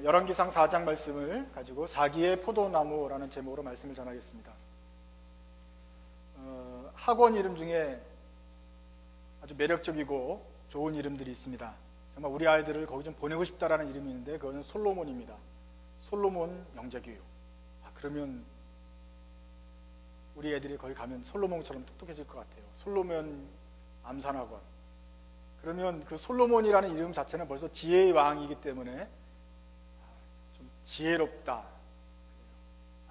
열왕기상 4장 말씀을 가지고 사기의 포도나무라는 제목으로 말씀을 전하겠습니다. 학원 이름 중에 아주 매력적이고 좋은 이름들이 있습니다. 정말 우리 아이들을 거기 좀 보내고 싶다라는 이름이 있는데 그거는 솔로몬입니다. 솔로몬 영재교육. 그러면 우리 애들이 거기 가면 솔로몬처럼 똑똑해질 것 같아요. 솔로몬 암산학원. 그러면 그 솔로몬이라는 이름 자체는 벌써 지혜의 왕이기 때문에 좀 지혜롭다.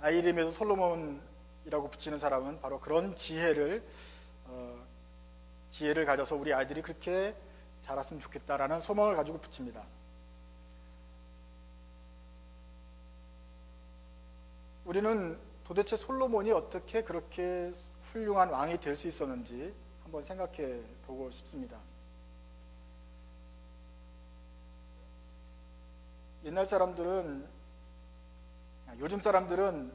아이 이름에도 솔로몬이라고 붙이는 사람은 바로 그런 지혜를 가져서 우리 아이들이 그렇게 자랐으면 좋겠다라는 소망을 가지고 붙입니다. 우리는 도대체 솔로몬이 어떻게 그렇게 훌륭한 왕이 될 수 있었는지 한번 생각해 보고 싶습니다. 요즘 사람들은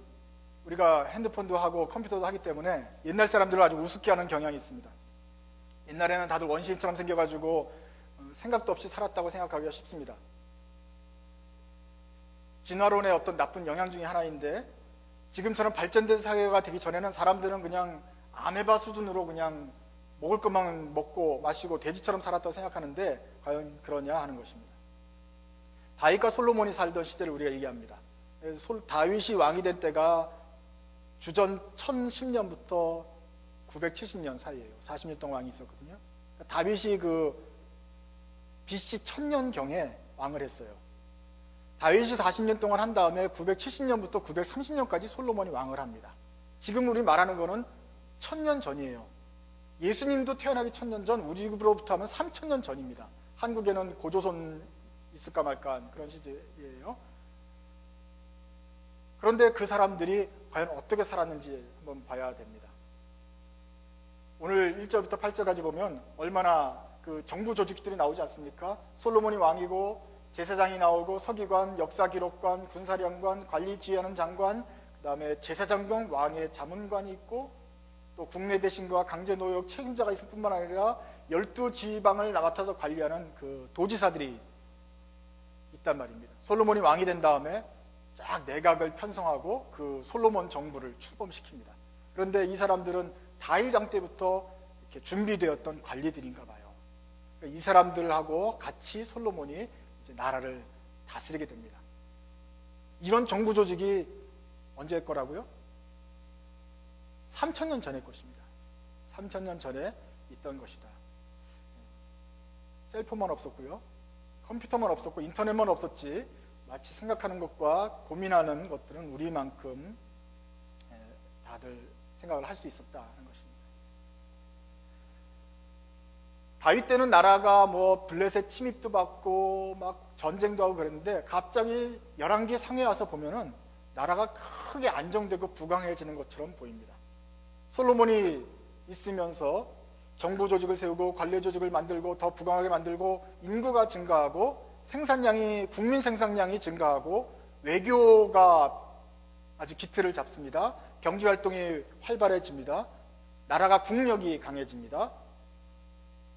우리가 핸드폰도 하고 컴퓨터도 하기 때문에 옛날 사람들을 아주 우습게 하는 경향이 있습니다. 옛날에는 다들 원시인처럼 생겨가지고 생각도 없이 살았다고 생각하기가 쉽습니다. 진화론의 어떤 나쁜 영향 중에 하나인데, 지금처럼 발전된 사회가 되기 전에는 사람들은 그냥 아메바 수준으로 그냥 먹을 것만 먹고 마시고 돼지처럼 살았다고 생각하는데 과연 그러냐 하는 것입니다. 다윗과 솔로몬이 살던 시대를 우리가 얘기합니다. 다윗이 왕이 된 때가 주전 1010년부터 970년 사이예요. 40년 동안 왕이 있었거든요. 다윗이 BC 1000년경에 왕을 했어요. 다윗이 40년 동안 한 다음에 970년부터 930년까지 솔로몬이 왕을 합니다. 지금 우리 말하는 거는 1000년 전이에요. 예수님도 태어나기 1000년 전, 우리로부터 하면 3000년 전입니다. 한국에는 고조선 있을까 말까 그런 시대예요. 그런데 그 사람들이 과연 어떻게 살았는지 한번 봐야 됩니다. 오늘 1절부터 8절까지 보면 얼마나 그 정부 조직들이 나오지 않습니까? 솔로몬이 왕이고 제사장이 나오고 서기관, 역사기록관, 군사령관, 관리지휘하는 장관, 그 다음에 제사장경, 왕의 자문관이 있고 또 국내 대신과 강제노역 책임자가 있을 뿐만 아니라 12지방을 맡아서 관리하는 그 도지사들이 있단 말입니다. 솔로몬이 왕이 된 다음에 쫙 내각을 편성하고 그 솔로몬 정부를 출범시킵니다. 그런데 이 사람들은 다윗 왕 때부터 이렇게 준비되었던 관리들인가 봐요. 이 사람들하고 같이 솔로몬이 이제 나라를 다스리게 됩니다. 이런 정부 조직이 언제 거라고요? 3000년 전의 것입니다. 3000년 전에 있던 것이다. 셀폰만 없었고요. 컴퓨터만 없었고 인터넷만 없었지 마치 생각하는 것과 고민하는 것들은 우리만큼 다들 생각을 할 수 있었다는 것입니다. 다윗 때는 나라가 블레셋 침입도 받고 막 전쟁도 하고 그랬는데 갑자기 열왕기 상에 와서 보면은 나라가 크게 안정되고 부강해지는 것처럼 보입니다. 솔로몬이 있으면서 정부 조직을 세우고 관리 조직을 만들고 더 부강하게 만들고 인구가 증가하고 국민 생산량이 증가하고 외교가 아주 기틀을 잡습니다. 경제 활동이 활발해집니다. 나라가 국력이 강해집니다.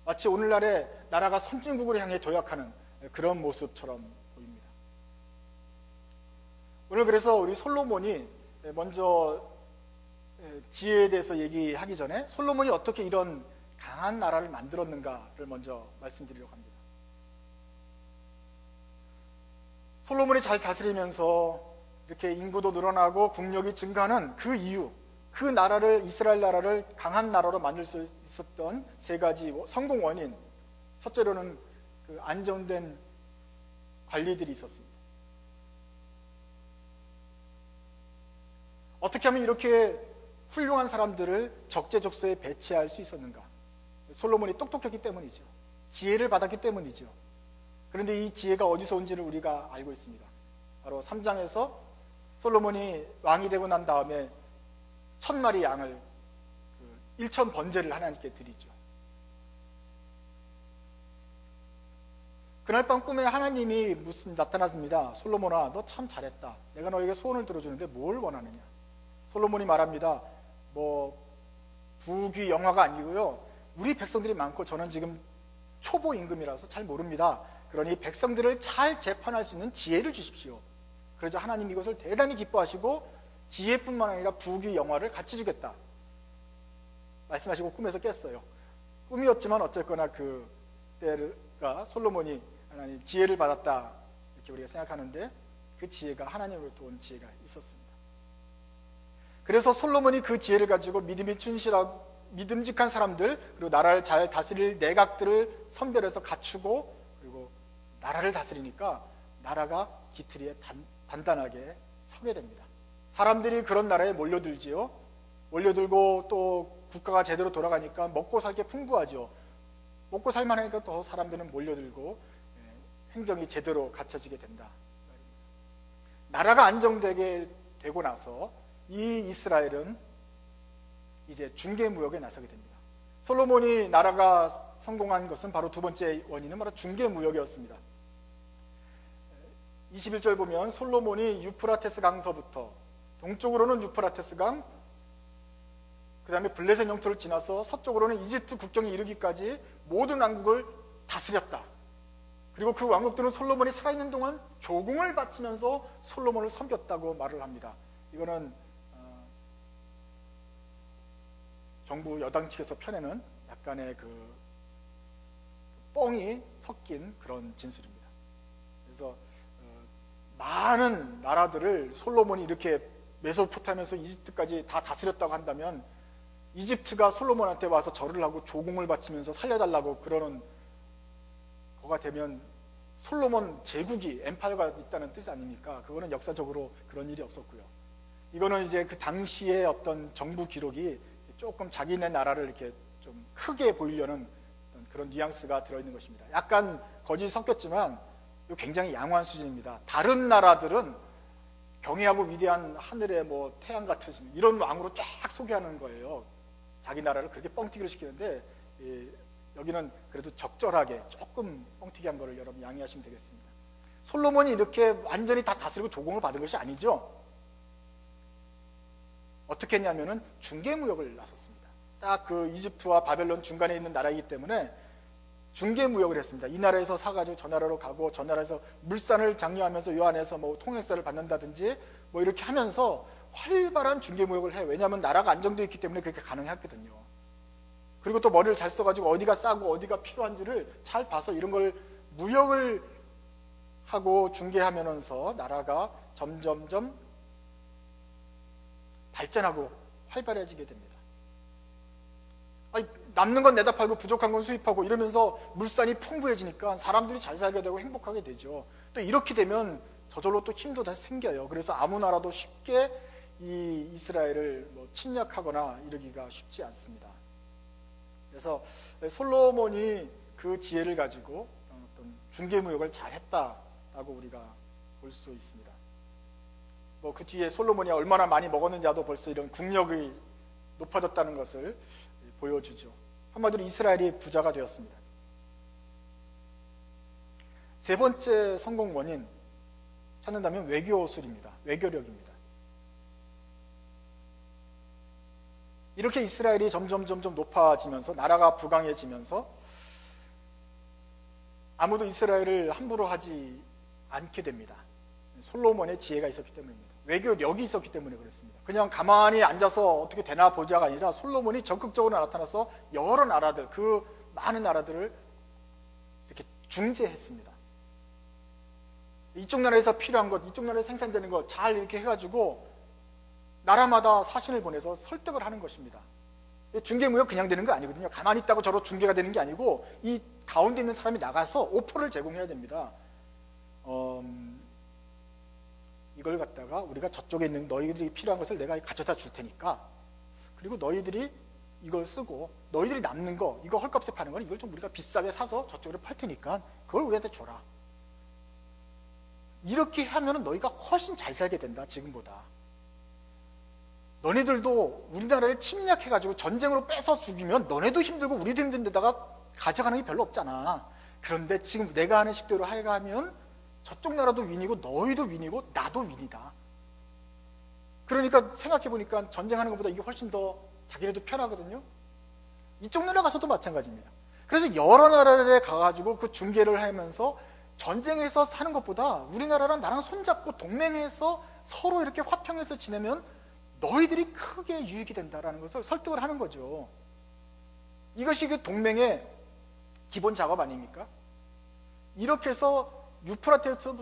마치 오늘날의 나라가 선진국을 향해 도약하는 그런 모습처럼 보입니다. 오늘 그래서 우리 솔로몬이 먼저 지혜에 대해서 얘기하기 전에 솔로몬이 어떻게 이런 강한 나라를 만들었는가를 먼저 말씀드리려고 합니다. 솔로몬이 잘 다스리면서 이렇게 인구도 늘어나고 국력이 증가하는 그 이유, 그 나라를, 이스라엘 나라를 강한 나라로 만들 수 있었던 세 가지 성공 원인. 첫째로는 그 안정된 관리들이 있었습니다. 어떻게 하면 이렇게 훌륭한 사람들을 적재적소에 배치할 수 있었는가? 솔로몬이 똑똑했기 때문이죠. 지혜를 받았기 때문이죠. 그런데 이 지혜가 어디서 온지를 우리가 알고 있습니다. 바로 3장에서 솔로몬이 왕이 되고 난 다음에 1000마리 양을 1000번제를 하나님께 드리죠. 그날 밤 꿈에 하나님이 나타났습니다. 솔로몬아, 너 참 잘했다. 내가 너에게 소원을 들어주는데 뭘 원하느냐? 솔로몬이 말합니다. 부귀 영화가 아니고요. 우리 백성들이 많고 저는 지금 초보 임금이라서 잘 모릅니다. 그러니 백성들을 잘 재판할 수 있는 지혜를 주십시오. 그러자 하나님 이것을 대단히 기뻐하시고 지혜뿐만 아니라 부귀 영화를 같이 주겠다 말씀하시고 꿈에서 깼어요. 꿈이었지만 어쨌거나 그 때가 솔로몬이 하나님 지혜를 받았다 이렇게 우리가 생각하는데 그 지혜가 하나님으로부터 온 지혜가 있었습니다. 그래서 솔로몬이 그 지혜를 가지고 믿음이 충실하고 믿음직한 사람들 그리고 나라를 잘 다스릴 내각들을 선별해서 갖추고 그리고 나라를 다스리니까 나라가 기틀위에 단단하게 서게 됩니다. 사람들이 그런 나라에 몰려들지요. 몰려들고 또 국가가 제대로 돌아가니까 먹고 살게 풍부하죠. 먹고 살만하니까 더 사람들은 몰려들고 행정이 제대로 갖춰지게 된다. 나라가 안정되게 되고 나서 이 이스라엘은 이제 중개무역에 나서게 됩니다. 솔로몬이 나라가 성공한 것은 바로 두 번째 원인은 바로 중개무역이었습니다. 21절 보면 솔로몬이 유프라테스 강서부터 동쪽으로는 유프라테스 강, 그 다음에 블레셋 영토를 지나서 서쪽으로는 이집트 국경에 이르기까지 모든 왕국을 다스렸다. 그리고 그 왕국들은 솔로몬이 살아있는 동안 조공을 바치면서 솔로몬을 섬겼다고 말을 합니다. 이거는 정부 여당 측에서 펴내는 약간의 그 뻥이 섞인 그런 진술입니다. 그래서 많은 나라들을 솔로몬이 이렇게 메소포타미아에서 이집트까지 다 다스렸다고 한다면 이집트가 솔로몬한테 와서 절을 하고 조공을 바치면서 살려달라고 그러는 거가 되면 솔로몬 제국이 엠파이어가 있다는 뜻 아닙니까? 그거는 역사적으로 그런 일이 없었고요. 이거는 이제 그 당시의 어떤 정부 기록이 조금 자기네 나라를 이렇게 좀 크게 보이려는 그런 뉘앙스가 들어있는 것입니다. 약간 거짓이 섞였지만 이거 굉장히 양호한 수준입니다. 다른 나라들은 경애하고 위대한 하늘의 뭐 태양 같은 이런 왕으로 쫙 소개하는 거예요. 자기 나라를 그렇게 뻥튀기를 시키는데 여기는 그래도 적절하게 조금 뻥튀기한 거를 여러분 양해하시면 되겠습니다. 솔로몬이 이렇게 완전히 다 다스리고 조공을 받은 것이 아니죠. 어떻게 했냐면은 중개무역을 나섰습니다. 딱 그 이집트와 바벨론 중간에 있는 나라이기 때문에 중개무역을 했습니다. 이 나라에서 사가지고 저 나라로 가고 저 나라에서 물산을 장려하면서 요 안에서 뭐 통행세를 받는다든지 뭐 이렇게 하면서 활발한 중개무역을 해요. 왜냐하면 나라가 안정되어 있기 때문에 그렇게 가능했거든요. 그리고 또 머리를 잘 써가지고 어디가 싸고 어디가 필요한지를 잘 봐서 이런 걸 무역을 하고 중개하면서 나라가 점점점 발전하고 활발해지게 됩니다. 아니, 남는 건 내다 팔고 부족한 건 수입하고 이러면서 물산이 풍부해지니까 사람들이 잘 살게 되고 행복하게 되죠. 또 이렇게 되면 저절로 또 힘도 다 생겨요. 그래서 아무 나라도 쉽게 이 이스라엘을 뭐 침략하거나 이러기가 쉽지 않습니다. 그래서 솔로몬이 그 지혜를 가지고 어떤 중개무역을 잘했다라고 우리가 볼 수 있습니다. 뭐 그 뒤에 솔로몬이 얼마나 많이 먹었느냐도 벌써 이런 국력이 높아졌다는 것을 보여주죠. 한마디로 이스라엘이 부자가 되었습니다. 세 번째 성공 원인 찾는다면 외교술입니다. 외교력입니다. 이렇게 이스라엘이 점점 높아지면서 나라가 부강해지면서 아무도 이스라엘을 함부로 하지 않게 됩니다. 솔로몬의 지혜가 있었기 때문입니다. 외교력이 있었기 때문에 그렇습니다. 그냥 가만히 앉아서 어떻게 되나 보자가 아니라 솔로몬이 적극적으로 나타나서 여러 나라들, 그 많은 나라들을 이렇게 중재했습니다. 이쪽 나라에서 필요한 것, 이쪽 나라에서 생산되는 것 잘 이렇게 해가지고 나라마다 사신을 보내서 설득을 하는 것입니다. 중개무역 그냥 되는 거 아니거든요. 가만히 있다고 저로 중개가 되는 게 아니고 이 가운데 있는 사람이 나가서 오퍼를 제공해야 됩니다. 이걸 갖다가 우리가 저쪽에 있는 너희들이 필요한 것을 내가 가져다 줄 테니까 그리고 너희들이 이걸 쓰고 너희들이 남는 거 이거 헐값에 파는 건 이걸 좀 우리가 비싸게 사서 저쪽으로 팔 테니까 그걸 우리한테 줘라. 이렇게 하면 너희가 훨씬 잘 살게 된다. 지금보다. 너네들도 우리나라를 침략해가지고 전쟁으로 뺏어 죽이면 너네도 힘들고 우리도 힘든 데다가 가져가는 게 별로 없잖아. 그런데 지금 내가 하는 식대로 하면 저쪽 나라도 윈이고 너희도 윈이고 나도 윈이다. 그러니까 생각해보니까 전쟁하는 것보다 이게 훨씬 더 자기네도 편하거든요. 이쪽 나라 가서도 마찬가지입니다. 그래서 여러 나라에 가가지고 그 중개를 하면서 전쟁에서 사는 것보다 우리나라랑 나랑 손잡고 동맹해서 서로 이렇게 화평해서 지내면 너희들이 크게 유익이 된다라는 것을 설득을 하는 거죠. 이것이 그 동맹의 기본 작업 아닙니까? 이렇게 해서 유프라테스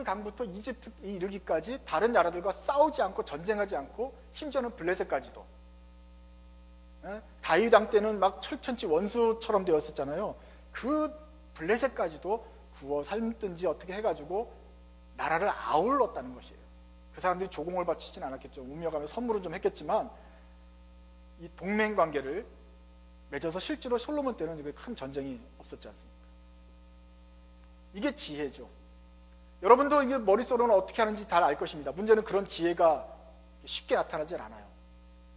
강부터 이집트에 이르기까지 다른 나라들과 싸우지 않고 전쟁하지 않고, 심지어는 블레셋까지도, 다윗 왕 때는 막 철천지 원수처럼 되었었잖아요. 그 블레셋까지도 구워 삶든지 어떻게 해가지고 나라를 아울렀다는 것이에요. 그 사람들이 조공을 바치진 않았겠죠. 우며가며 선물을 좀 했겠지만 이 동맹 관계를 맺어서 실제로 솔로몬 때는 큰 전쟁이 없었지 않습니까? 이게 지혜죠. 여러분도 이게 머릿속으로는 어떻게 하는지 다 알 것입니다. 문제는 그런 지혜가 쉽게 나타나질 않아요.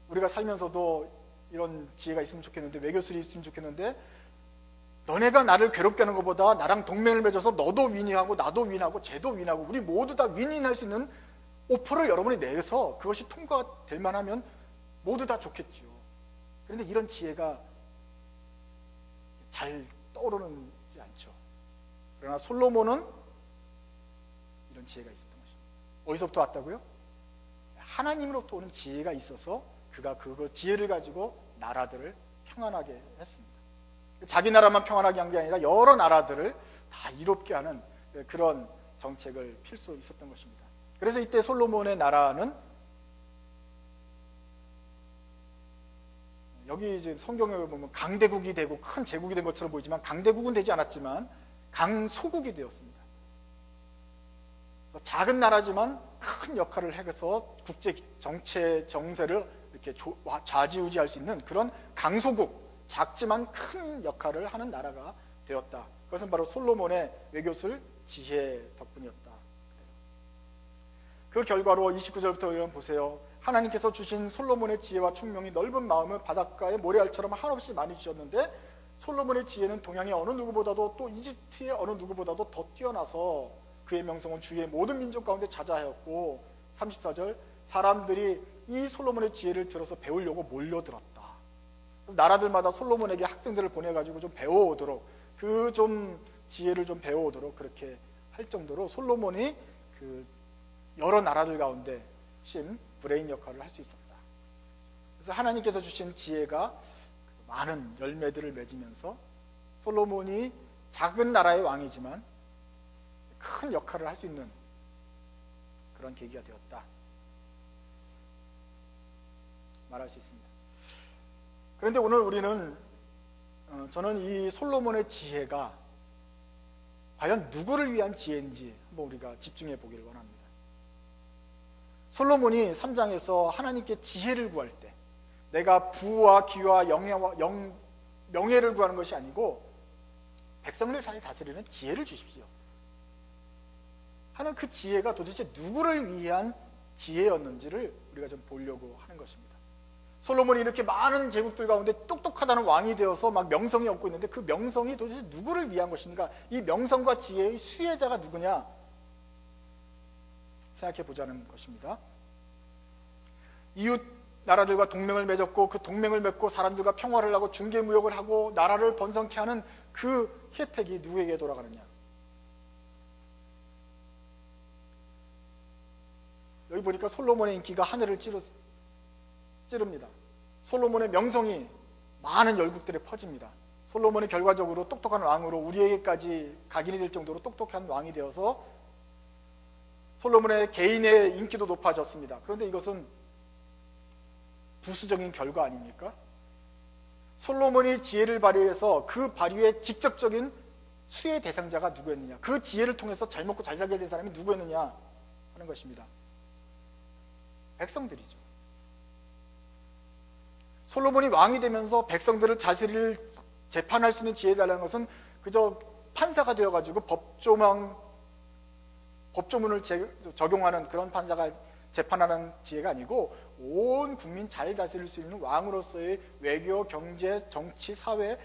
우리가 살면서도 이런 지혜가 있으면 좋겠는데, 외교술이 있으면 좋겠는데, 너네가 나를 괴롭게 하는 것보다 나랑 동맹을 맺어서 너도 윈윈하고 나도 윈하고 쟤도 윈하고 우리 모두 다 윈윈할 수 있는 오퍼를 여러분이 내서 그것이 통과가 될 만하면 모두 다 좋겠죠. 그런데 이런 지혜가 잘 떠오르지 않죠. 그러나 솔로몬은 이런 지혜가 있었던 것입니다. 어디서부터 왔다고요? 하나님으로부터 오는 지혜가 있어서 그가 그 지혜를 가지고 나라들을 평안하게 했습니다. 자기 나라만 평안하게 한 게 아니라 여러 나라들을 다 이롭게 하는 그런 정책을 필 수 있었던 것입니다. 그래서 이때 솔로몬의 나라는, 여기 지금 성경에 보면 강대국이 되고 큰 제국이 된 것처럼 보이지만 강대국은 되지 않았지만 강소국이 되었습니다. 작은 나라지만 큰 역할을 해서 국제 정체 정세를 이렇게 좌지우지할 수 있는 그런 강소국, 작지만 큰 역할을 하는 나라가 되었다. 그것은 바로 솔로몬의 외교술 지혜 덕분이었다. 그 결과로 29절부터 이런 보세요. 하나님께서 주신 솔로몬의 지혜와 총명이 넓은 마음을 바닷가의 모래알처럼 한없이 많이 주셨는데, 솔로몬의 지혜는 동양의 어느 누구보다도 또 이집트의 어느 누구보다도 더 뛰어나서 그의 명성은 주위의 모든 민족 가운데 자자하였고, 34절, 사람들이 이 솔로몬의 지혜를 들어서 배우려고 몰려들었다. 나라들마다 솔로몬에게 학생들을 보내가지고 좀 배워오도록, 그 좀 지혜를 좀 배워오도록 그렇게 할 정도로 솔로몬이 그 여러 나라들 가운데 핵심 브레인 역할을 할 수 있었다. 그래서 하나님께서 주신 지혜가 많은 열매들을 맺으면서 솔로몬이 작은 나라의 왕이지만 큰 역할을 할 수 있는 그런 계기가 되었다 말할 수 있습니다. 그런데 오늘 우리는 저는 이 솔로몬의 지혜가 과연 누구를 위한 지혜인지 한번 우리가 집중해 보기를 원합니다. 솔로몬이 3장에서 하나님께 지혜를 구할 때, 내가 부와 기와 명예를 구하는 것이 아니고 백성을 잘 다스리는 지혜를 주십시오 하는 그 지혜가 도대체 누구를 위한 지혜였는지를 우리가 좀 보려고 하는 것입니다. 솔로몬이 이렇게 많은 제국들 가운데 똑똑하다는 왕이 되어서 막 명성이 얻고 있는데, 그 명성이 도대체 누구를 위한 것인가? 이 명성과 지혜의 수혜자가 누구냐 생각해 보자는 것입니다. 이웃 나라들과 동맹을 맺었고, 그 동맹을 맺고 사람들과 평화를 하고 중개무역을 하고 나라를 번성케 하는 그 혜택이 누구에게 돌아가느냐? 여기 보니까 솔로몬의 인기가 하늘을 찌릅니다. 솔로몬의 명성이 많은 열국들에 퍼집니다. 솔로몬이 결과적으로 똑똑한 왕으로 우리에게까지 각인이 될 정도로 똑똑한 왕이 되어서 솔로몬의 개인의 인기도 높아졌습니다. 그런데 이것은 부수적인 결과 아닙니까? 솔로몬이 지혜를 발휘해서 그 발휘의 직접적인 수혜 대상자가 누구였느냐, 그 지혜를 통해서 잘 먹고 잘 살게 된 사람이 누구였느냐 하는 것입니다. 백성들이죠. 솔로몬이 왕이 되면서 백성들을 다스릴 재판할 수 있는 지혜에 달라는 것은 그저 판사가 되어가지고 법조문을 적용하는 그런 판사가 재판하는 지혜가 아니고, 온 국민 잘 다스릴 수 있는 왕으로서의 외교, 경제, 정치, 사회,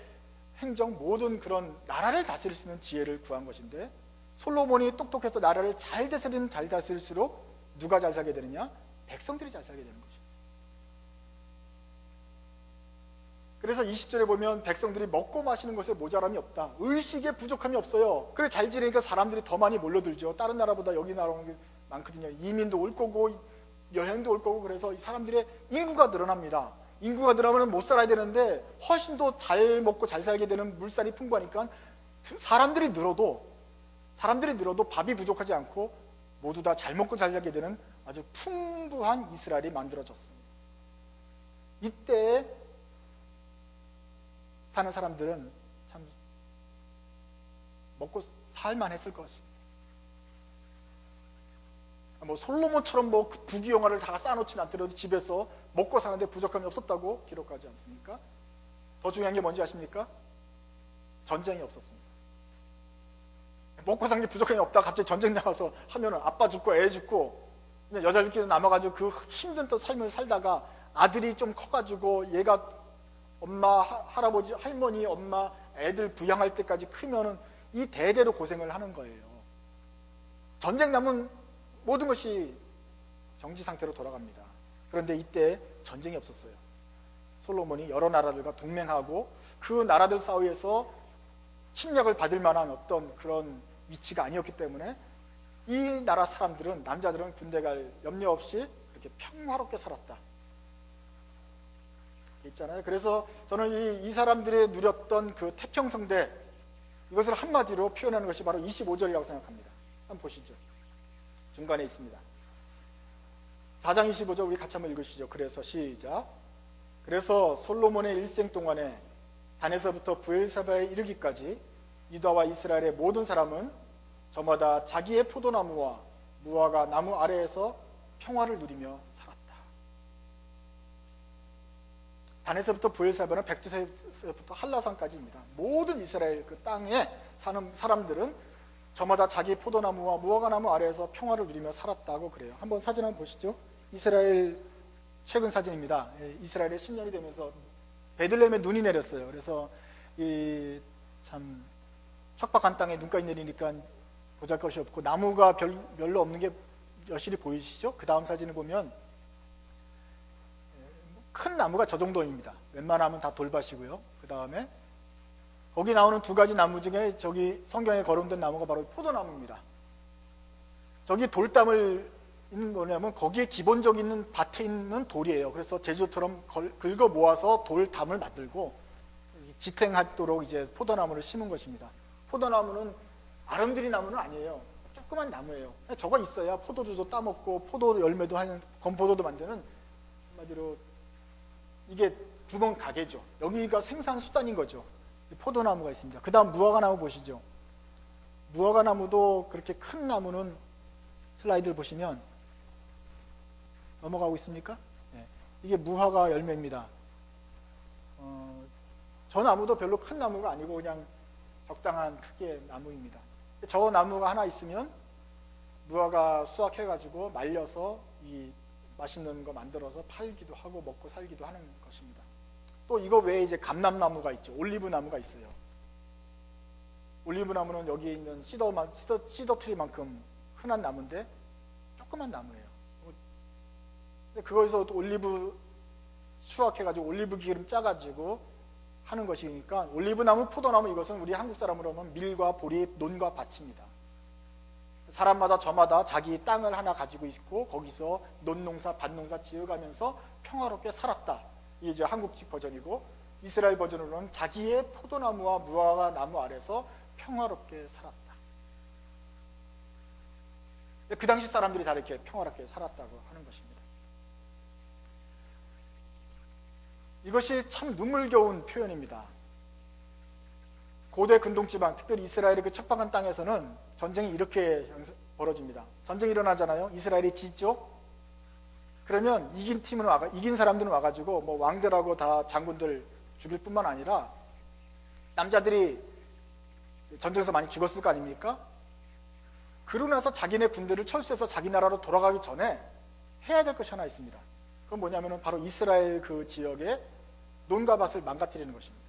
행정 모든 그런 나라를 다스릴 수 있는 지혜를 구한 것인데, 솔로몬이 똑똑해서 나라를 잘 다스리면 잘 다스릴수록 누가 잘 살게 되느냐? 백성들이 잘 살게 되는 것이었어요. 그래서 20절에 보면 백성들이 먹고 마시는 것에 모자람이 없다. 의식에 부족함이 없어요. 그래 잘 지내니까 사람들이 더 많이 몰려들죠. 다른 나라보다 여기 나라 오는 게 많거든요. 이민도 올 거고 여행도 올 거고. 그래서 이 사람들의 인구가 늘어납니다. 인구가 늘어나면 못 살아야 되는데 훨씬 더 잘 먹고 잘 살게 되는 물살이 풍부하니까 사람들이 늘어도 밥이 부족하지 않고 모두 다 잘 먹고 잘 살게 되는 아주 풍부한 이스라엘이 만들어졌습니다. 이때 사는 사람들은 참 먹고 살만 했을 것입니다. 뭐 솔로몬처럼 뭐 부귀영화를 다 쌓아놓지는 않더라도 집에서 먹고 사는데 부족함이 없었다고 기록하지 않습니까? 더 중요한 게 뭔지 아십니까? 전쟁이 없었습니다. 먹고 사는 게 부족함이 없다 갑자기 전쟁 나가서 하면은 아빠 죽고 애 죽고 그냥 여자들끼리 남아가지고 그 힘든 또 삶을 살다가 아들이 좀 커가지고 얘가 엄마, 할아버지, 할머니, 엄마, 애들 부양할 때까지 크면은 이 대대로 고생을 하는 거예요. 전쟁 나면 모든 것이 정지 상태로 돌아갑니다. 그런데 이때 전쟁이 없었어요. 솔로몬이 여러 나라들과 동맹하고 그 나라들 사이에서 침략을 받을 만한 어떤 그런 위치가 아니었기 때문에 이 나라 사람들은, 남자들은 군대 갈 염려 없이 그렇게 평화롭게 살았다. 있잖아요. 그래서 저는 이 사람들이 누렸던 그 태평성대, 이것을 한마디로 표현하는 것이 바로 25절이라고 생각합니다. 한번 보시죠. 중간에 있습니다. 4장 25절 우리 같이 한번 읽으시죠. 그래서 시작. 그래서 솔로몬의 일생 동안에 단에서부터 브엘사바에 이르기까지 유다와 이스라엘의 모든 사람은 저마다 자기의 포도나무와 무화과 나무 아래에서 평화를 누리며 살았다. 단에서부터 브엘사바는 백두에서부터 한라산까지입니다. 모든 이스라엘 그 땅에 사는 사람들은 저마다 자기 포도나무와 무화과나무 아래에서 평화를 누리며 살았다고 그래요. 한번 사진 한번 보시죠. 이스라엘 최근 사진입니다. 이스라엘의 10년이 되면서 베들레헴에 눈이 내렸어요. 그래서 이 참 척박한 땅에 눈까지 내리니까 보잘것이 없고 나무가 별로 없는 게 여실히 보이시죠? 그 다음 사진을 보면 큰 나무가 저 정도입니다. 웬만하면 다 돌밭이고요. 그 다음에 거기 나오는 두 가지 나무 중에 저기 성경에 거론된 나무가 바로 포도나무입니다. 저기 돌담을 뭐냐면 거기에 기본적인 밭에 있는 돌이에요. 그래서 제주처럼 긁어 모아서 돌담을 만들고 지탱하도록 이제 포도나무를 심은 것입니다. 포도나무는 아름드리 나무는 아니에요. 조그만 나무예요. 저거 있어야 포도주도 따먹고 포도 열매도 하는 건포도도 만드는, 한마디로 이게 두번 가게죠. 여기가 생산 수단인 거죠. 포도나무가 있습니다. 그 다음 무화과나무 보시죠. 무화과나무도 그렇게 큰 나무는 슬라이드를 보시면 넘어가고 있습니까? 네. 이게 무화과 열매입니다. 저 나무도 별로 큰 나무가 아니고 그냥 적당한 크기의 나무입니다. 저 나무가 하나 있으면 무화과 수확해가지고 말려서 이 맛있는 거 만들어서 팔기도 하고 먹고 살기도 하는 것입니다. 또 이거 외에 이제 감람나무가 있죠. 올리브 나무가 있어요. 올리브 나무는 여기 있는 시더 트리만큼 흔한 나무인데 조그만 나무예요. 그거에서 또 올리브 수확해가지고 올리브 기름 짜가지고 하는 것이니까 올리브나무, 포도나무 이것은 우리 한국 사람으로 하면 밀과 보리, 논과 밭입니다. 사람마다 저마다 자기 땅을 하나 가지고 있고 거기서 논농사, 밭농사 지어가면서 평화롭게 살았다. 이게 이제 한국식 버전이고 이스라엘 버전으로는 자기의 포도나무와 무화과 나무 아래서 평화롭게 살았다. 그 당시 사람들이 다 이렇게 평화롭게 살았다고 하는 것입니다. 이것이 참 눈물겨운 표현입니다. 고대 근동지방, 특별히 이스라엘의 그 척박한 땅에서는 전쟁이 이렇게 벌어집니다. 전쟁이 일어나잖아요. 이스라엘이 지죠. 그러면 이긴 사람들은 와가지고 뭐 왕들하고 다 장군들 죽일 뿐만 아니라 남자들이 전쟁에서 많이 죽었을 거 아닙니까? 그러고 나서 자기네 군대를 철수해서 자기 나라로 돌아가기 전에 해야 될 것이 하나 있습니다. 그건 뭐냐면은 바로 이스라엘 그 지역의 논과 밭을 망가뜨리는 것입니다.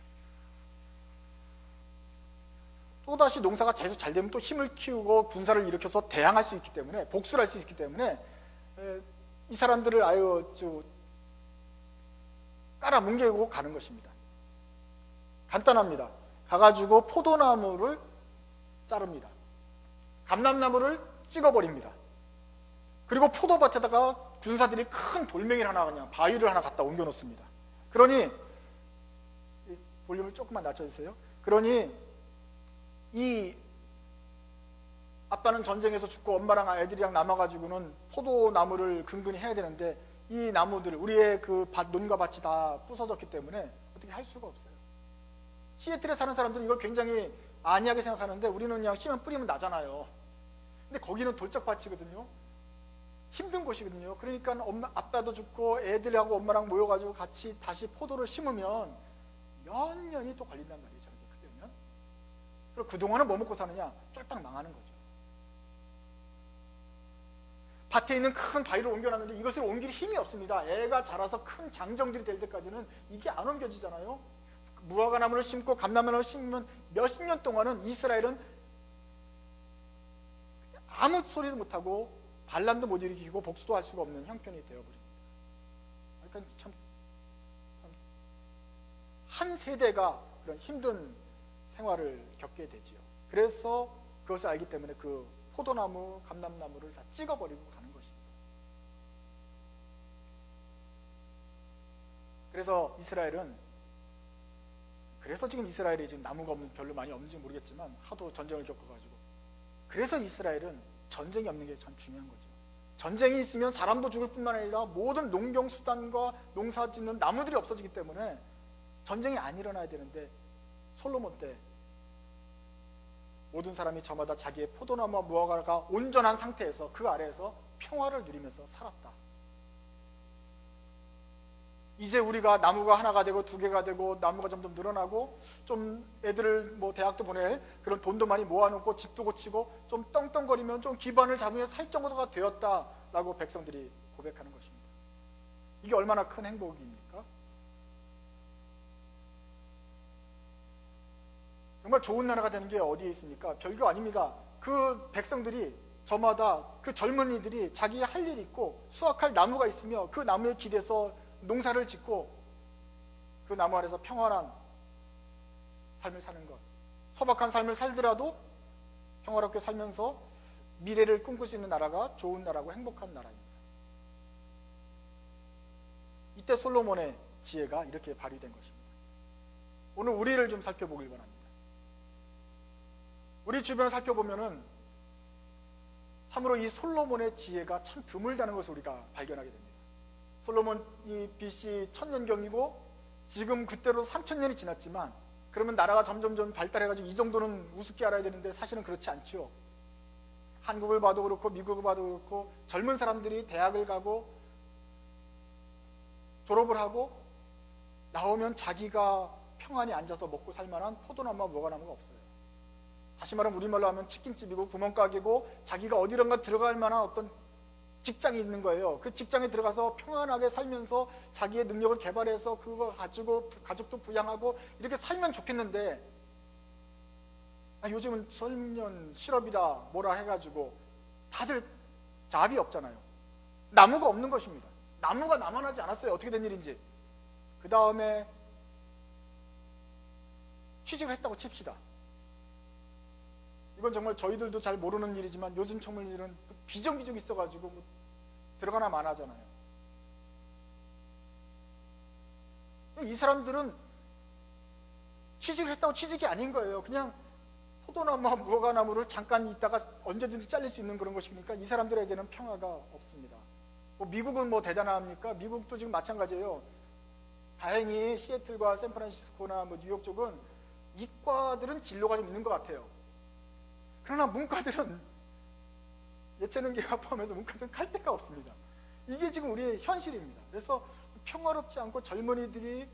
또다시 농사가 계속 잘 되면 또 힘을 키우고 군사를 일으켜서 대항할 수 있기 때문에, 복수를 할 수 있기 때문에 이 사람들을 깔아뭉개고 가는 것입니다. 간단합니다. 가가지고 포도나무를 자릅니다. 감람나무를 찍어버립니다. 그리고 포도밭에다가 군사들이 큰 돌멩이를 하나, 그냥 바위를 하나 갖다 옮겨 놓습니다. 그러니 볼륨을 조금만 낮춰주세요. 그러니 이 아빠는 전쟁에서 죽고 엄마랑 애들이랑 남아가지고는 포도나무를 근근히 해야 되는데, 이 나무들, 우리의 그 논과 밭이 다 부서졌기 때문에 어떻게 할 수가 없어요. 시애틀에 사는 사람들은 이걸 굉장히 안이하게 생각하는데, 우리는 그냥 씨만 뿌리면 나잖아요. 근데 거기는 돌적밭이거든요. 힘든 곳이거든요. 그러니까 아빠도 죽고 애들하고 엄마랑 모여가지고 같이 다시 포도를 심으면 몇 년이 또 걸린단 말이에요. 저렇게 크려면. 그리고 그동안은 뭐 먹고 사느냐? 쫄딱 망하는 거죠. 밭에 있는 큰 바위를 옮겨놨는데 이것을 옮길 힘이 없습니다. 애가 자라서 큰 장정들이 될 때까지는 이게 안 옮겨지잖아요. 무화과나무를 심고 감나무를 심으면 몇십 년 동안은 이스라엘은 아무 소리도 못하고 반란도 못 일으키고 복수도 할 수가 없는 형편이 되어버립니다. 그러니까 참 한 세대가 그런 힘든 생활을 겪게 되지요. 그래서 그것을 알기 때문에 그 포도나무, 감람나무를 다 찍어버리고 가는 것입니다. 그래서 지금 이스라엘이 지금 나무가 별로 많이 없는지 모르겠지만 하도 전쟁을 겪어가지고, 그래서 이스라엘은 전쟁이 없는 게 참 중요한 거죠. 전쟁이 있으면 사람도 죽을 뿐만 아니라 모든 농경수단과 농사 짓는 나무들이 없어지기 때문에 전쟁이 안 일어나야 되는데, 솔로몬 때 모든 사람이 저마다 자기의 포도나무와 무화과가 온전한 상태에서 그 아래에서 평화를 누리면서 살았다. 이제 우리가 나무가 하나가 되고 두 개가 되고 나무가 점점 늘어나고 좀 애들을 뭐 대학도 보낼 그런 돈도 많이 모아놓고 집도 고치고 좀 떵떵거리면 좀 기반을 잡으며 살 정도가 되었다라고 백성들이 고백하는 것입니다. 이게 얼마나 큰 행복입니까? 정말 좋은 나라가 되는 게 어디에 있습니까? 별거 아닙니다. 그 백성들이 저마다 그 젊은이들이 자기 할 일이 있고 수확할 나무가 있으며 그 나무에 기대서 농사를 짓고 그 나무 아래서 평안한 삶을 사는 것, 소박한 삶을 살더라도 평화롭게 살면서 미래를 꿈꿀 수 있는 나라가 좋은 나라고 행복한 나라입니다. 이때 솔로몬의 지혜가 이렇게 발휘된 것입니다. 오늘 우리를 좀 살펴보길 바랍니다. 우리 주변을 살펴보면은 참으로 이 솔로몬의 지혜가 참 드물다는 것을 우리가 발견하게 됩니다. 솔로몬이 BC 1000년경이고 지금 그때로 3000년이 지났지만, 그러면 나라가 점점점 발달해가지고 이 정도는 우습게 알아야 되는데 사실은 그렇지 않죠. 한국을 봐도 그렇고 미국을 봐도 그렇고 젊은 사람들이 대학을 가고 졸업을 하고 나오면 자기가 평안히 앉아서 먹고 살만한 포도나무와 무화과나무가 없어요. 다시 말하면 우리말로 하면 치킨집이고 구멍가게고 자기가 어디론가 들어갈 만한 어떤 직장이 있는 거예요. 그 직장에 들어가서 평안하게 살면서 자기의 능력을 개발해서 그거 가지고 가족도 부양하고 이렇게 살면 좋겠는데, 요즘은 설년 실업이다 뭐라 해가지고 다들 잡이 없잖아요. 나무가 없는 것입니다. 나무가 남아나지 않았어요. 어떻게 된 일인지. 그 다음에 취직을 했다고 칩시다. 이건 정말 저희들도 잘 모르는 일이지만 요즘 정말 일은 비정규직 있어가지고 뭐 들어가나 마나잖아요. 이 사람들은 취직을 했다고 취직이 아닌 거예요. 그냥 포도나무와 무화과나무를 잠깐 있다가 언제든지 잘릴 수 있는 그런 것이니까 이 사람들에게는 평화가 없습니다. 뭐 미국은 뭐 대단합니까? 미국도 지금 마찬가지예요. 다행히 시애틀과 샌프란시스코나 뭐 뉴욕 쪽은 이과들은 진로가 좀 있는 것 같아요. 그러나 문과들은 예체능계가 포함해서 문과들은 갈 데가 없습니다. 이게 지금 우리의 현실입니다. 그래서 평화롭지 않고 젊은이들이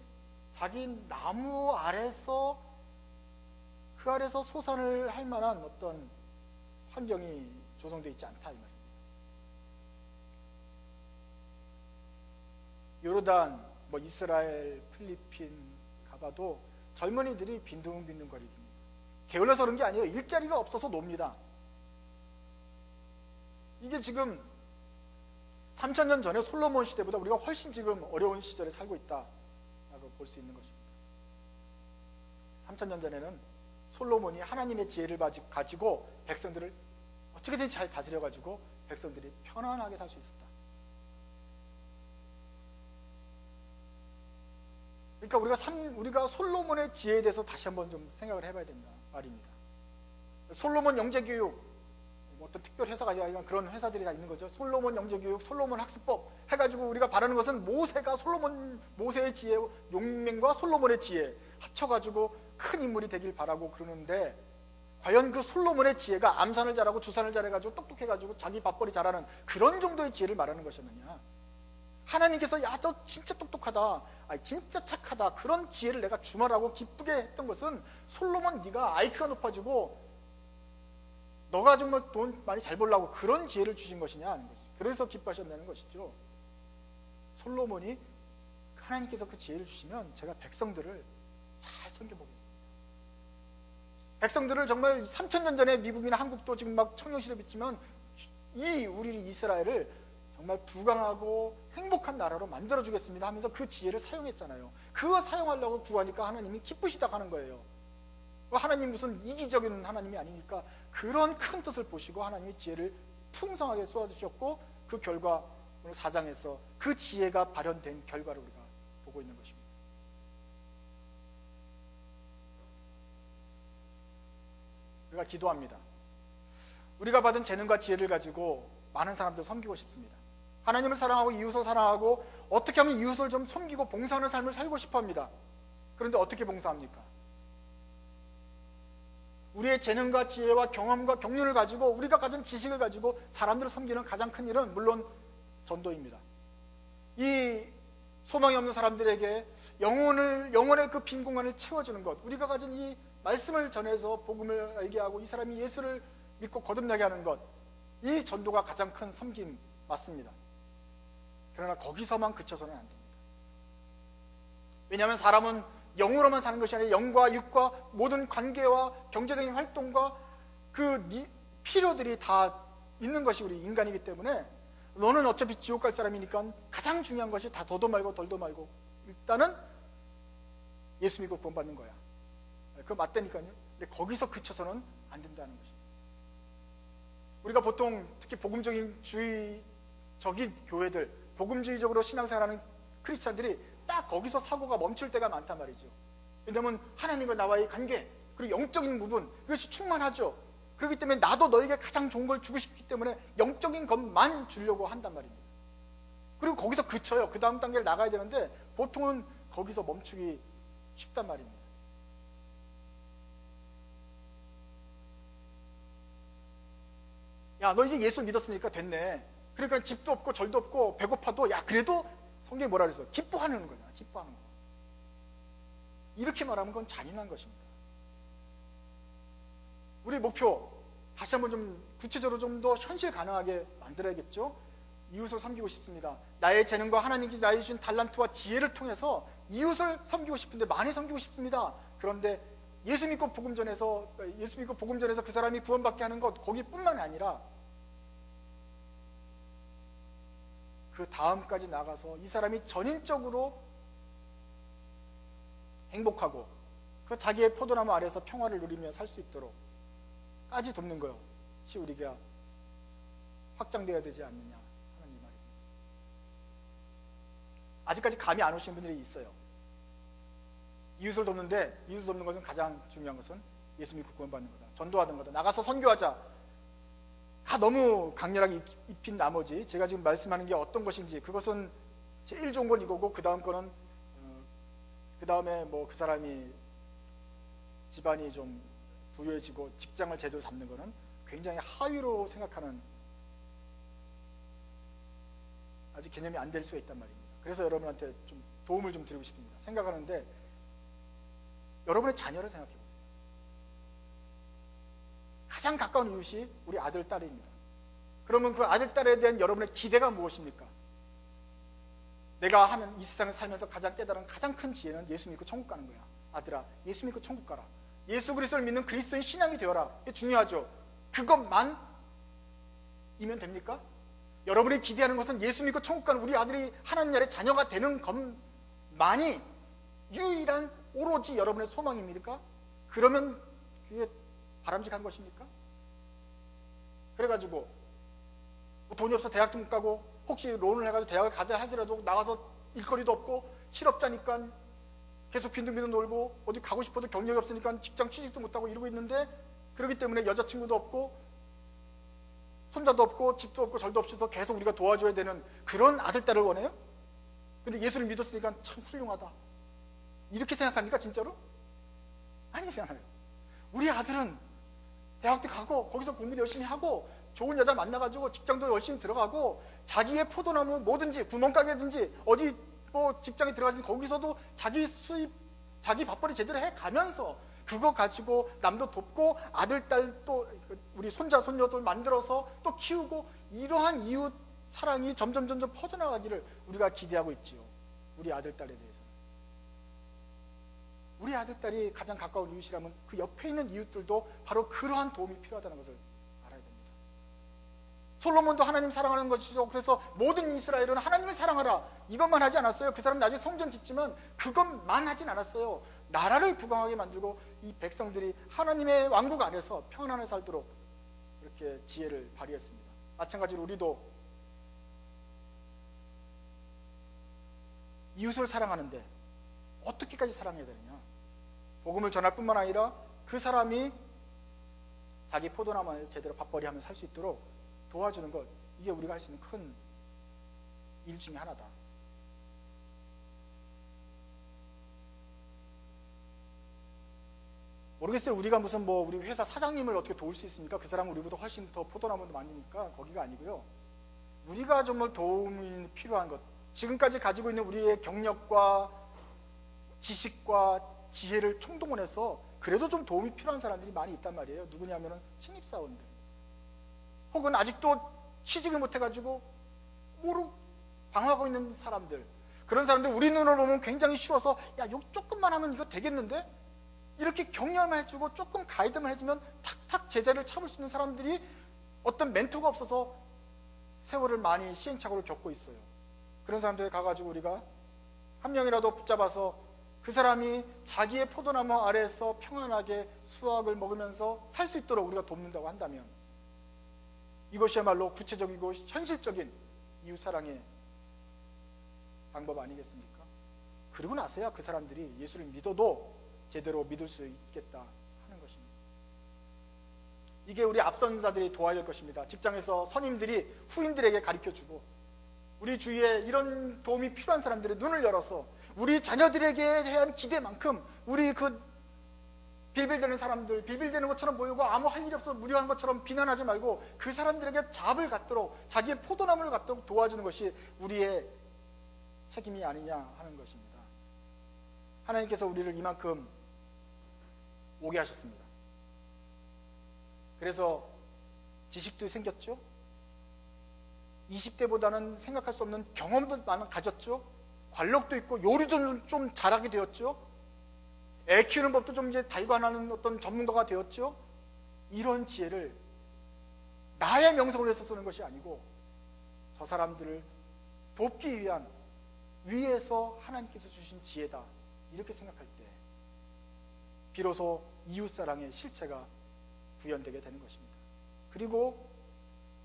자기 나무 아래서 그 아래서 소산을 할 만한 어떤 환경이 조성되어 있지 않다 이 말입니다. 요르단, 뭐 이스라엘, 필리핀 가봐도 젊은이들이 빈둥빈둥거리기. 게을러서 그런 게 아니에요. 일자리가 없어서 놉니다. 이게 지금 3000년 전에 솔로몬 시대보다 우리가 훨씬 지금 어려운 시절에 살고 있다라고 볼 수 있는 것입니다. 3,000년 전에는 솔로몬이 하나님의 지혜를 가지고 백성들을 어떻게든 잘 다스려가지고 백성들이 편안하게 살 수 있었다. 그러니까 우리가 솔로몬의 지혜에 대해서 다시 한번 좀 생각을 해봐야 된다 말입니다. 솔로몬 영재교육, 어떤 특별 회사가 아니라 그런 회사들이 다 있는 거죠. 솔로몬 영재교육, 솔로몬 학습법 해가지고 우리가 바라는 것은 모세의 지혜, 용맹과 솔로몬의 지혜 합쳐가지고 큰 인물이 되길 바라고 그러는데, 과연 그 솔로몬의 지혜가 암산을 잘하고 주산을 잘해가지고 똑똑해가지고 자기 밥벌이 잘하는 그런 정도의 지혜를 말하는 것이었느냐? 하나님께서 야, 너 진짜 똑똑하다, 진짜 착하다, 그런 지혜를 내가 주마라고 기쁘게 했던 것은 솔로몬 네가 IQ가 높아지고 너가 정말 돈 많이 잘 벌라고 그런 지혜를 주신 것이냐 하는 거죠. 그래서 기뻐하셨다는 것이죠. 솔로몬이 하나님께서 그 지혜를 주시면 제가 백성들을 잘 섬겨보겠습니다. 백성들을 정말 3,000년 전에 미국이나 한국도 지금 막 청정실에 비치면 우리 이스라엘을 정말 부강하고 행복한 나라로 만들어주겠습니다 하면서 그 지혜를 사용했잖아요. 그거 사용하려고 구하니까 하나님이 기쁘시다 하는 거예요. 하나님 무슨 이기적인 하나님이 아니니까 그런 큰 뜻을 보시고 하나님이 지혜를 풍성하게 쏘아주셨고, 그 결과 오늘 4장에서 그 지혜가 발현된 결과를 우리가 보고 있는 것입니다. 우리가 기도합니다. 우리가 받은 재능과 지혜를 가지고 많은 사람들 섬기고 싶습니다. 하나님을 사랑하고 이웃을 사랑하고 어떻게 하면 이웃을 좀 섬기고 봉사하는 삶을 살고 싶어 합니다. 그런데 어떻게 봉사합니까? 우리의 재능과 지혜와 경험과 경륜을 가지고 우리가 가진 지식을 가지고 사람들을 섬기는 가장 큰 일은 물론 전도입니다. 이 소망이 없는 사람들에게 영혼의 그 빈 공간을 채워주는 것, 우리가 가진 이 말씀을 전해서 복음을 알게 하고 이 사람이 예수를 믿고 거듭나게 하는 것, 이 전도가 가장 큰 섬김 맞습니다. 그러나 거기서만 그쳐서는 안 됩니다. 왜냐하면 사람은 영으로만 사는 것이 아니라 영과 육과 모든 관계와 경제적인 활동과 그 필요들이 다 있는 것이 우리 인간이기 때문에, 너는 어차피 지옥 갈 사람이니까 가장 중요한 것이 다 더도 말고 덜도 말고 일단은 예수 믿고 구원받는 거야. 그거 맞다니까요. 근데 거기서 그쳐서는 안 된다는 것입니다. 우리가 보통 특히 복음적인 교회들, 복음주의적으로 신앙생활하는 크리스찬들이 딱 거기서 사고가 멈출 때가 많단 말이죠. 왜냐하면 하나님과 나와의 관계, 그리고 영적인 부분, 그것이 충만하죠. 그렇기 때문에 나도 너에게 가장 좋은 걸 주고 싶기 때문에 영적인 것만 주려고 한단 말입니다. 그리고 거기서 그쳐요. 그 다음 단계를 나가야 되는데 보통은 거기서 멈추기 쉽단 말입니다. 야, 너 이제 예수 믿었으니까 됐네. 그러니까 집도 없고 절도 없고 배고파도 야 그래도 성경이 뭐라 그랬어? 기뻐하는 거냐, 기뻐하는 거. 이렇게 말하면 그건 잔인한 것입니다. 우리 목표 다시 한번 좀 구체적으로 좀 더 현실 가능하게 만들어야겠죠. 이웃을 섬기고 싶습니다. 나의 재능과 하나님께서 나에게 주신 달란트와 지혜를 통해서 이웃을 섬기고 싶은데, 많이 섬기고 싶습니다. 그런데 예수 믿고 복음 전해서 그 사람이 구원받게 하는 것, 거기뿐만 아니라 그 다음까지 나가서 이 사람이 전인적으로 행복하고 그 자기의 포도나무 아래서 평화를 누리며 살 수 있도록 까지 돕는 것이 우리가 확장되어야 되지 않느냐 하는 이 말입니다. 아직까지 감이 안 오신 분들이 있어요. 이웃을 돕는 것은 가장 중요한 것은 예수 믿고 구원받는 거다, 전도하는 거다, 나가서 선교하자. 다 너무 강렬하게 입힌 나머지 제가 지금 말씀하는 게 어떤 것인지, 그것은 제일 좋은 건 이거고, 그 다음 거는 그 다음에 뭐 그 사람이 집안이 좀 부유해지고 직장을 제대로 잡는 거는 굉장히 하위로 생각하는, 아직 개념이 안 될 수가 있단 말입니다. 그래서 여러분한테 좀 도움을 좀 드리고 싶습니다. 생각하는데 여러분의 자녀를 생각해 보세요. 가장 가까운 이웃이 우리 아들, 딸입니다. 그러면 그 아들, 딸에 대한 여러분의 기대가 무엇입니까? 내가 하는 이 세상을 살면서 가장 깨달은 가장 큰 지혜는 예수 믿고 천국 가는 거야. 아들아, 예수 믿고 천국 가라. 예수 그리스도를 믿는 그리스도인 신앙이 되어라. 이게 중요하죠. 그것만이면 됩니까? 여러분이 기대하는 것은 예수 믿고 천국 가는 우리 아들이 하나님 나라의 자녀가 되는 것만이 유일한 오로지 여러분의 소망입니까? 그러면 그게 바람직한 것입니까? 그래가지고 뭐 돈이 없어 대학도 못 가고 혹시 론을 해가지고 대학을 가다 하더라도 나가서 일거리도 없고 실업자니까 계속 빈둥빈둥 놀고 어디 가고 싶어도 경력이 없으니까 직장 취직도 못하고 이러고 있는데, 그렇기 때문에 여자친구도 없고 손자도 없고 집도 없고 절도 없어서 계속 우리가 도와줘야 되는 그런 아들, 딸을 원해요? 근데 예수를 믿었으니까 참 훌륭하다, 이렇게 생각합니까 진짜로? 아니잖아요. 우리 아들은 대학도 가고 거기서 공부도 열심히 하고 좋은 여자 만나가지고 직장도 열심히 들어가고 자기의 포도나무 뭐든지 구멍가게든지 어디 뭐 직장에 들어가서 거기서도 자기 수입, 자기 밥벌이 제대로 해가면서 그거 가지고 남도 돕고 아들, 딸 또 우리 손자, 손녀들 만들어서 또 키우고, 이러한 이웃 사랑이 점점 퍼져나가기를 우리가 기대하고 있지요. 우리 아들, 딸에 대해서. 우리 아들, 딸이 가장 가까운 이웃이라면 그 옆에 있는 이웃들도 바로 그러한 도움이 필요하다는 것을 알아야 됩니다. 솔로몬도 하나님 사랑하는 것이죠. 그래서 모든 이스라엘은 하나님을 사랑하라, 이것만 하지 않았어요. 그 사람 나중에 성전 짓지만 그것만 하진 않았어요. 나라를 부강하게 만들고 이 백성들이 하나님의 왕국 안에서 평안하게 살도록 이렇게 지혜를 발휘했습니다. 마찬가지로 우리도 이웃을 사랑하는데 어떻게까지 사랑해야 되느냐? 복음을 전할 뿐만 아니라 그 사람이 자기 포도나무에 제대로 밥벌이하며 살 수 있도록 도와주는 것, 이게 우리가 할 수 있는 큰 일 중에 하나다. 모르겠어요. 우리가 무슨 뭐 우리 회사 사장님을 어떻게 도울 수 있습니까? 그 사람은 우리보다 훨씬 더 포도나무도 많으니까 거기가 아니고요. 우리가 정말 도움이 필요한 것, 지금까지 가지고 있는 우리의 경력과 지식과 지혜를 총동원해서 그래도 좀 도움이 필요한 사람들이 많이 있단 말이에요. 누구냐면은 신입사원들, 혹은 아직도 취직을 못해가지고 모르고 방황하고 있는 사람들, 그런 사람들 우리 눈으로 보면 굉장히 쉬워서 야, 이거 조금만 하면 이거 되겠는데? 이렇게 격려만 해주고 조금 가이드만 해주면 탁탁 제자를 참을 수 있는 사람들이 어떤 멘토가 없어서 세월을 많이 시행착오를 겪고 있어요. 그런 사람들에 가가지고 우리가 한 명이라도 붙잡아서 그 사람이 자기의 포도나무 아래에서 평안하게 수확을 먹으면서 살 수 있도록 우리가 돕는다고 한다면, 이것이야말로 구체적이고 현실적인 이웃사랑의 방법 아니겠습니까? 그러고 나서야 그 사람들이 예수를 믿어도 제대로 믿을 수 있겠다 하는 것입니다. 이게 우리 앞선자들이 도와야 될 것입니다. 직장에서 선임들이 후임들에게 가르쳐주고, 우리 주위에 이런 도움이 필요한 사람들의 눈을 열어서 우리 자녀들에게 대한 기대만큼 우리 그 빌빌대는 사람들, 빌빌대는 것처럼 보이고 아무 할 일이 없어 무료한 것처럼 비난하지 말고 그 사람들에게 잡을 갖도록, 자기의 포도나무를 갖도록 도와주는 것이 우리의 책임이 아니냐 하는 것입니다. 하나님께서 우리를 이만큼 오게 하셨습니다. 그래서 지식도 생겼죠. 20대보다는 생각할 수 없는 경험도 가졌죠. 관록도 있고 요리도 좀 잘하게 되었죠. 애 키우는 법도 좀 이제 달관하는 어떤 전문가가 되었죠. 이런 지혜를 나의 명성을 위해서 쓰는 것이 아니고 저 사람들을 돕기 위한 위에서 하나님께서 주신 지혜다, 이렇게 생각할 때 비로소 이웃사랑의 실체가 구현되게 되는 것입니다. 그리고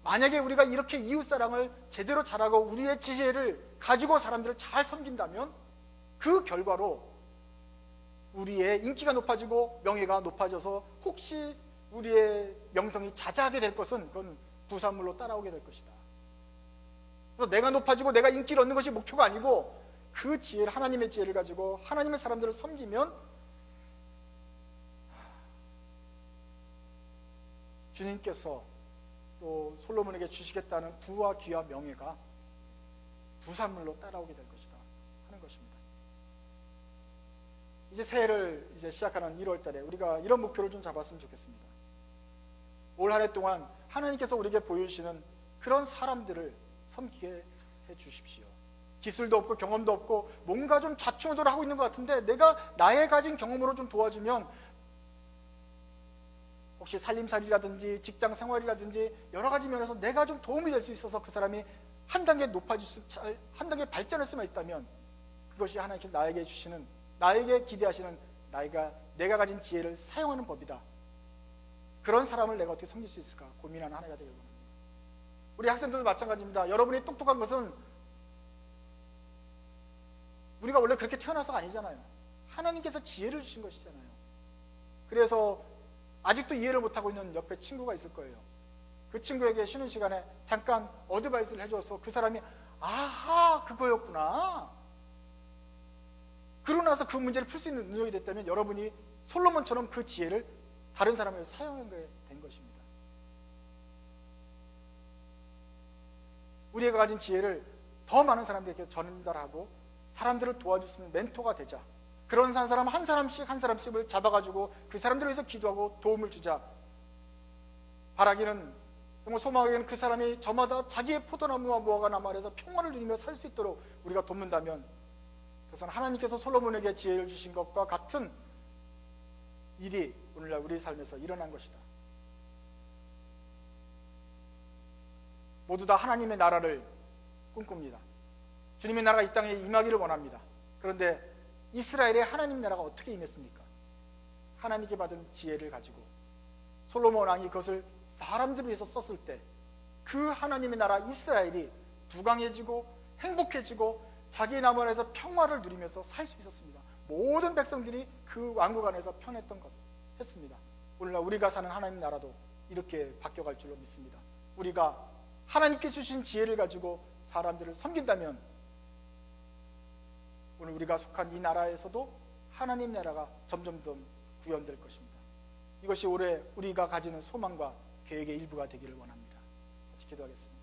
만약에 우리가 이렇게 이웃사랑을 제대로 잘하고 우리의 지혜를 가지고 사람들을 잘 섬긴다면 그 결과로 우리의 인기가 높아지고 명예가 높아져서 혹시 우리의 명성이 자자하게 될 것은 그건 부산물로 따라오게 될 것이다. 그래서 내가 높아지고 내가 인기를 얻는 것이 목표가 아니고 그 지혜를, 하나님의 지혜를 가지고 하나님의 사람들을 섬기면 주님께서 또 솔로몬에게 주시겠다는 부와 귀와 명예가 부산물로 따라오게 될 것이다 하는 것입니다. 이제 새해를 이제 시작하는 1월 달에 우리가 이런 목표를 좀 잡았으면 좋겠습니다. 올 한 해 동안 하나님께서 우리에게 보여주시는 그런 사람들을 섬기게 해 주십시오. 기술도 없고 경험도 없고 뭔가 좀 좌충우돌을 하고 있는 것 같은데 내가 나의 가진 경험으로 좀 도와주면 혹시 살림살이라든지 직장 생활이라든지 여러 가지 면에서 내가 좀 도움이 될 수 있어서 그 사람이 한 단계 한 단계 발전할 수만 있다면 그것이 하나님께서 나에게 주시는, 나에게 기대하시는 나이가 내가 가진 지혜를 사용하는 법이다. 그런 사람을 내가 어떻게 섬길 수 있을까 고민하는 한 해가 되길 원합니다. 우리 학생들도 마찬가지입니다. 여러분이 똑똑한 것은 우리가 원래 그렇게 태어나서가 아니잖아요. 하나님께서 지혜를 주신 것이잖아요. 그래서 아직도 이해를 못하고 있는 옆에 친구가 있을 거예요. 그 친구에게 쉬는 시간에 잠깐 어드바이스를 해줘서 그 사람이 아하 그거였구나. 그러고 나서 그 문제를 풀 수 있는 능력이 됐다면 여러분이 솔로몬처럼 그 지혜를 다른 사람에게 사용하게 된 것입니다. 우리가 가진 지혜를 더 많은 사람들에게 전달하고 사람들을 도와줄 수 있는 멘토가 되자. 그런 사람 한 사람씩을 잡아가지고 그 사람들을 위해서 기도하고 도움을 주자. 바라기는 정말 소망하기는 그 사람이 저마다 자기의 포도나무와 무화과 나무 아래서 평화를 누리며 살 수 있도록 우리가 돕는다면 그것은 하나님께서 솔로몬에게 지혜를 주신 것과 같은 일이 오늘날 우리 삶에서 일어난 것이다. 모두 다 하나님의 나라를 꿈꿉니다. 주님의 나라가 이 땅에 임하기를 원합니다. 그런데 이스라엘의 하나님 나라가 어떻게 임했습니까? 하나님께 받은 지혜를 가지고 솔로몬 왕이 그것을 사람들을 위해서 썼을 때 그 하나님의 나라 이스라엘이 부강해지고 행복해지고 자기 나무 안에서 평화를 누리면서 살 수 있었습니다. 모든 백성들이 그 왕국 안에서 편했던 것 했습니다. 오늘날 우리가 사는 하나님 나라도 이렇게 바뀌어갈 줄로 믿습니다. 우리가 하나님께 주신 지혜를 가지고 사람들을 섬긴다면 오늘 우리가 속한 이 나라에서도 하나님 나라가 점점 더 구현될 것입니다. 이것이 올해 우리가 가지는 소망과 계획의 일부가 되기를 원합니다. 같이 기도하겠습니다.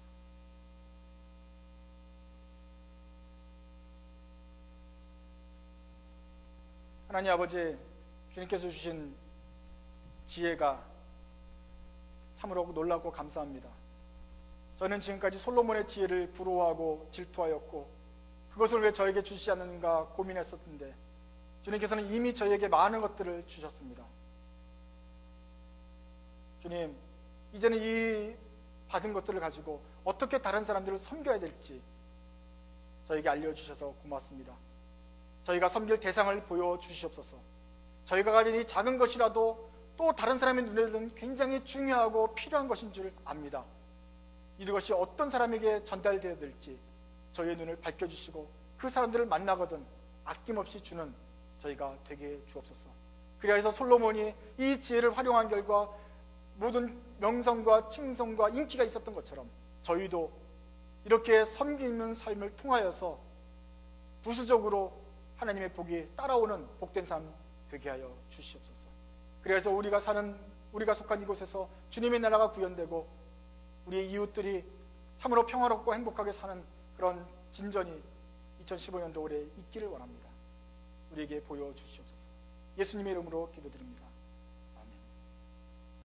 하나님 아버지, 주님께서 주신 지혜가 참으로 놀랍고 감사합니다. 저는 지금까지 솔로몬의 지혜를 부러워하고 질투하였고 그것을 왜 저에게 주시지 않는가 고민했었는데 주님께서는 이미 저에게 많은 것들을 주셨습니다. 주님, 이제는 이 받은 것들을 가지고 어떻게 다른 사람들을 섬겨야 될지 저에게 알려주셔서 고맙습니다. 저희가 섬길 대상을 보여주시옵소서. 저희가 가진 이 작은 것이라도 또 다른 사람의 눈에는 굉장히 중요하고 필요한 것인 줄 압니다. 이것이 어떤 사람에게 전달되어야 될지 저희의 눈을 밝혀주시고 그 사람들을 만나거든 아낌없이 주는 저희가 되게 주옵소서. 그래서 솔로몬이 이 지혜를 활용한 결과 모든 명성과 칭송과 인기가 있었던 것처럼 저희도 이렇게 섬기는 삶을 통하여서 부수적으로 하나님의 복이 따라오는 복된 삶 되게 하여 주시옵소서. 그래서 우리가 속한 이곳에서 주님의 나라가 구현되고 우리의 이웃들이 참으로 평화롭고 행복하게 사는 그런 진전이 2015년도 올해 있기를 원합니다. 우리에게 보여주시옵소서. 예수님의 이름으로 기도드립니다.